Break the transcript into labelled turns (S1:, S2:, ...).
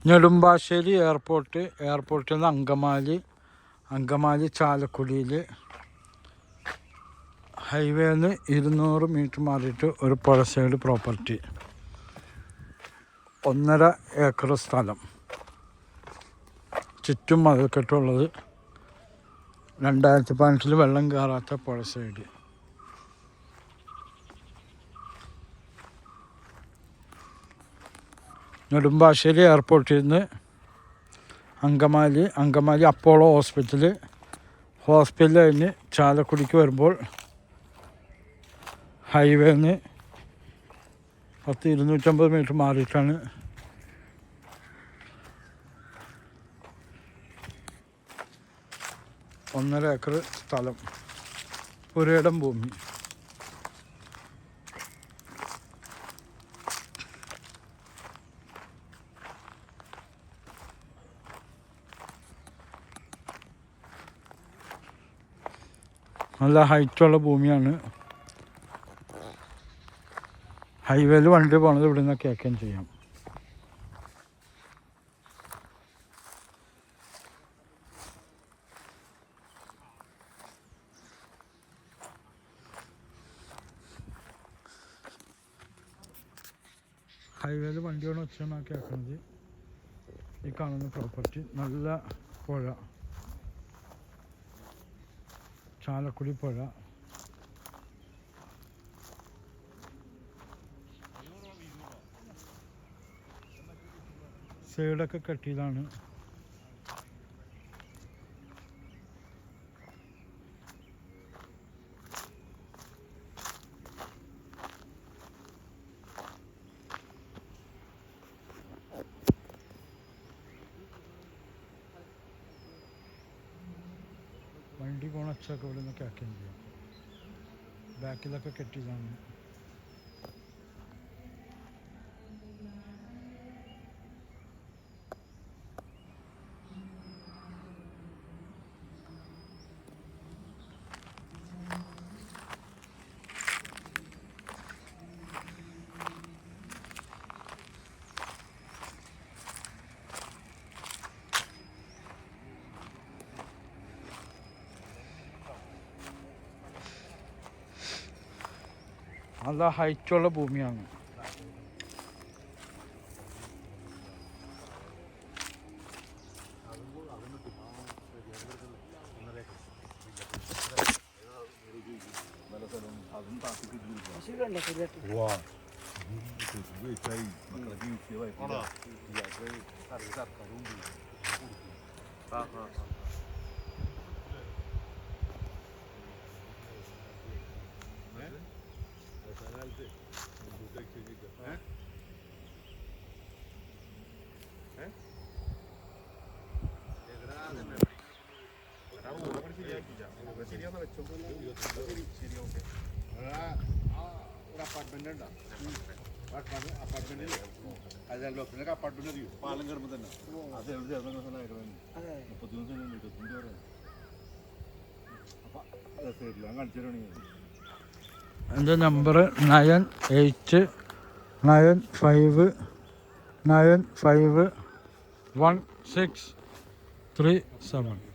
S1: നെടുമ്പാശ്ശേരി എയർപോർട്ടിൽ നിന്ന് അങ്കമാലി ചാലക്കുടിയിൽ ഹൈവേന്ന് 200 മീറ്റർ മാറിയിട്ട് ഒരു പുഴ സൈഡ് പ്രോപ്പർട്ടി, 1.5 ഏക്കർ സ്ഥലം, ചുറ്റും മതിൽക്കെട്ടുള്ളത്, 2015 വെള്ളം കയറാത്ത പുഴ സൈഡ്. നെടുമ്പാശ്ശേരി എയർപോർട്ടിൽ നിന്ന് അങ്കമാലി അപ്പോളോ ഹോസ്പിറ്റൽ കഴിഞ്ഞ് ചാലക്കുടിക്ക് വരുമ്പോൾ ഹൈവേന്ന് 250 മീറ്റർ മാറിയിട്ടാണ് ഒന്നര ഏക്കർ സ്ഥലം, പുരയിടം ഭൂമി. നല്ല ഹൈറ്റുള്ള ഭൂമിയാണ്. ഹൈവേയിൽ വണ്ടി പോണത് ഇവിടെ നിന്ന് കേൾക്കുകയും ചെയ്യാം. ഹൈവേയിൽ വണ്ടിയാണ് ഒച്ചയാണ് കേൾക്കുന്നത്. ഈ കാണുന്ന പ്രോപ്പർട്ടി നല്ല പുഴ, ചാലക്കുടി പുഴ. സൈഡൊക്കെ കെട്ടിയതാണ്. വണ്ടി പോണ ഒച്ചയൊക്കെ ഇവിടെ നിന്ന് കേൾക്കുകയും ചെയ്യാം. ബാക്കിലൊക്കെ കെട്ടിയതാണ്. നല്ല ഹൈറ്റുള്ള ഭൂമിയാണ്. എൻ്റെ നമ്പർ 9895951637.